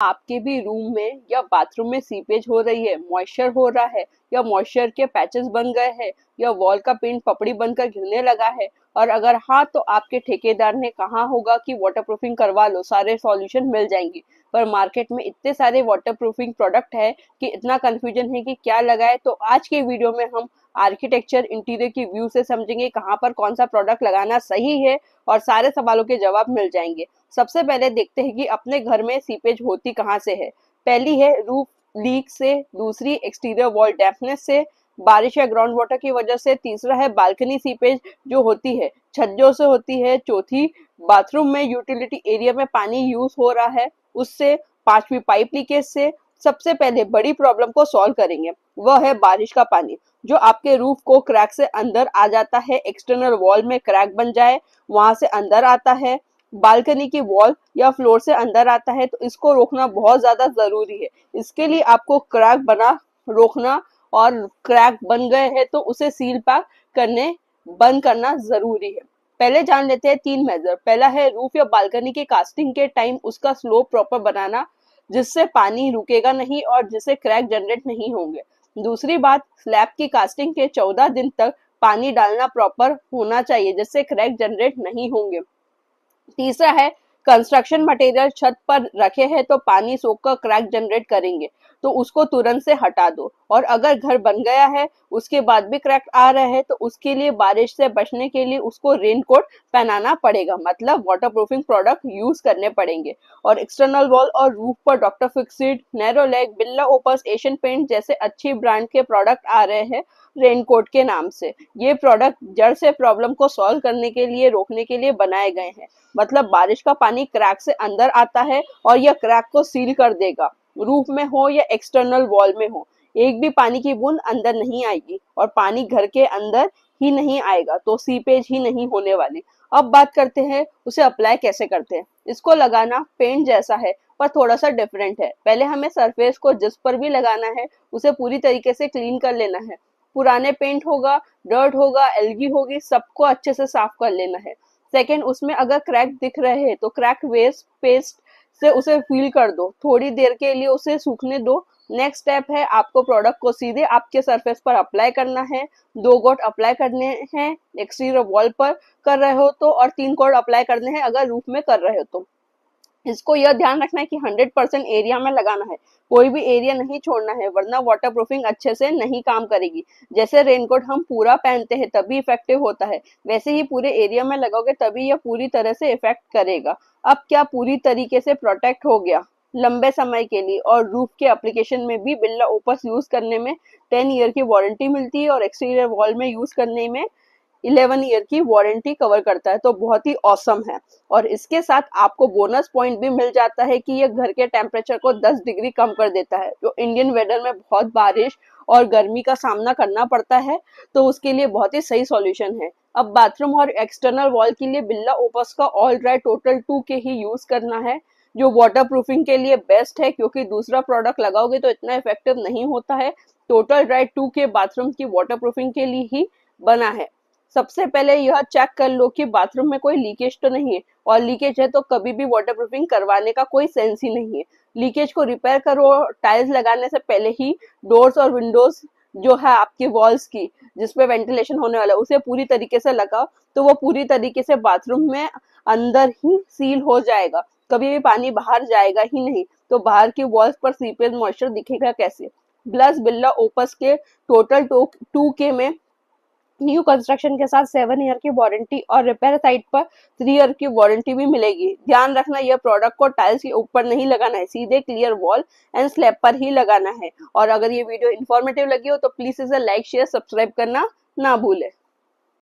आपके भी रूम में या बाथरूम में सीपेज हो रही है, मॉइस्चर हो रहा है, या मॉइस्चर के पैचेस बन गए हैं, या वॉल का पेंट पपड़ी बनकर गिरने लगा है, और अगर हाँ तो आपके ठेकेदार ने कहा होगा कि वाटरप्रूफिंग करवा लो, सारे सॉल्यूशन मिल जाएंगे। पर मार्केट में इतने सारे वाटरप्रूफिंग प्रोडक्ट है कि इतना कंफ्यूजन है कि क्या लगाए। तो आज के वीडियो में हम आर्किटेक्चर इंटीरियर की व्यू से समझेंगे कहाँ पर कौन सा प्रोडक्ट लगाना सही है, और सारे सवालों के जवाब मिल जाएंगे। सबसे पहले देखते हैं कि अपने घर में सीपेज होती कहाँ से है। पहली है रूफ लीक से, दूसरी एक्सटीरियर वॉल डैम्पनेस से, बारिश या ग्राउंड वाटर की वजह से, तीसरा है बालकनी सीपेज जो होती है छज्जों से होती है, चौथी बाथरूम में यूटिलिटी एरिया में पानी यूज हो रहा है उससे, पांचवी पाइप लीकेज से। सबसे पहले बड़ी प्रॉब्लम को सॉल्व करेंगे, वह है बारिश का पानी जो आपके रूफ को क्रैक से अंदर आ जाता है, एक्सटर्नल वॉल में क्रैक बन जाए वहां से अंदर आता है, बालकनी की वॉल या फ्लोर से अंदर आता है। तो इसको रोकना बहुत ज्यादा जरूरी है। इसके लिए आपको क्रैक बना रोकना, और क्रैक बन गए हैं तो उसे सील पैक करने बंद करना जरूरी है। पहले जान लेते हैं 3 मेजर। पहला है रूफ या बालकनी की कास्टिंग के टाइम उसका स्लोप प्रॉपर बनाना, जिससे पानी रुकेगा नहीं और जिससे क्रैक जनरेट नहीं होंगे। दूसरी बात, स्लैब की कास्टिंग के 14 दिन तक पानी डालना प्रॉपर होना चाहिए, जिससे क्रैक जनरेट नहीं होंगे। तीसरा है, कंस्ट्रक्शन मटेरियल छत पर रखे हैं तो पानी सोखकर क्रैक जनरेट करेंगे, तो उसको तुरंत से हटा दो। और अगर घर बन गया है उसके बाद भी क्रैक आ रहे हैं तो उसके लिए बारिश से बचने के लिए उसको रेनकोट पहनाना पड़ेगा, मतलब वाटरप्रूफिंग प्रोडक्ट यूज करने पड़ेंगे। और एक्सटर्नल वॉल और रूफ पर doctor Fixit, Nerolac, Birla Opus, Asian paint जैसे अच्छी ब्रांड के प्रोडक्ट आ रहे हैं रेनकोट के नाम से। ये प्रोडक्ट जड़ से प्रॉब्लम को सॉल्व करने के लिए, रोकने के लिए बनाए गए हैं। मतलब बारिश का पानी क्रैक से अंदर आता है और यह क्रैक को सील कर देगा। रूफ में हो या एक्सटर्नल वॉल में हो, एक भी पानी की बूंद अंदर नहीं आएगी और पानी घर के अंदर ही नहीं आएगा, तो सीपेज ही नहीं होने वाली। अब बात करते हैं उसे अप्लाई कैसे करते हैं। इसको लगाना पेंट जैसा है पर थोड़ा सा डिफरेंट है। पहले हमें सरफेस को जिस पर भी लगाना है उसे पूरी तरीके से क्लीन कर लेना है। पुराने पेंट होगा, डर्ट होगा, एल्गी होगी, सबको अच्छे से साफ कर लेना है। सेकेंड, उसमें अगर क्रैक दिख रहे हैं तो क्रैक वेस्ट पेस्ट से उसे फील कर दो, थोड़ी देर के लिए उसे सूखने दो। नेक्स्ट स्टेप है आपको प्रोडक्ट को सीधे आपके सरफेस पर अप्लाई करना है। 2 कोट अप्लाई करने हैं एक्सटीरियर वॉल पर कर रहे हो तो, और 3 कोट अप्लाई करने हैं अगर रूफ में कर रहे हो तो। इसको यह ध्यान रखना है कि 100% एरिया में लगाना है, कोई भी एरिया नहीं छोड़ना है, वरना वाटरप्रूफिंग अच्छे से नहीं काम करेगी। जैसे रेनकोट हम पूरा पहनते हैं तभी इफेक्टिव होता है, वैसे ही पूरे एरिया में लगाओगे तभी यह पूरी तरह से इफेक्ट करेगा। अब क्या पूरी तरीके से प्रोटेक्ट हो गया लंबे समय के लिए, और रूफ के एप्लीकेशन में भी बिरला ओपस यूज करने में 10 ईयर की वारंटी मिलती है, और एक्सटीरियर वॉल में यूज करने में 11 ईयर की वारंटी कवर करता है। तो बहुत ही औसम है। और इसके साथ आपको बोनस पॉइंट भी मिल जाता है कि ये घर के टेम्परेचर को 10 डिग्री कम कर देता है। जो इंडियन वेदर में बहुत बारिश और गर्मी का सामना करना पड़ता है, तो उसके लिए बहुत ही सही सॉल्यूशन है। अब बाथरूम और एक्सटर्नल वॉल के लिए बिरला ओपस का ऑल ड्राई टोटल 2 के ही यूज करना है, जो वाटरप्रूफिंग के लिए बेस्ट है, क्योंकि दूसरा प्रोडक्ट लगाओगे तो इतना इफेक्टिव नहीं होता है। टोटल ड्राई 2 के बाथरूम की वाटरप्रूफिंग के लिए ही बना है। सबसे पहले यह चेक कर लो कि बाथरूम में कोई लीकेज तो नहीं है, और लीकेज है तो कभी भी वाटरप्रूफिंग करवाने का कोई सेंस ही नहीं है। लीकेज को रिपेयर करो टाइल्स लगाने से पहले ही। डोर्स और विंडोज जो है आपकी वॉल्स की, जिसपे वेंटिलेशन होने वाला है, उसे पूरी तरीके से लगाओ, तो वो पूरी तरीके से बाथरूम में अंदर ही सील हो जाएगा, कभी भी पानी बाहर जाएगा ही नहीं। तो बाहर की वॉल्स पर सीपेज मॉइस्चर दिखेगा कैसे। प्लस बिरला ओपस के टोटल 2K में न्यू कंस्ट्रक्शन के साथ 7 ईयर की वारंटी और रिपेयर साइट पर 3 ईयर की वारंटी भी मिलेगी। ध्यान रखना, यह प्रोडक्ट को टाइल्स के ऊपर नहीं लगाना है, सीधे क्लियर वॉल एंड स्लैब पर ही लगाना है। और अगर ये वीडियो इन्फॉर्मेटिव लगी हो तो प्लीज इसे लाइक, शेयर, सब्सक्राइब करना ना भूले।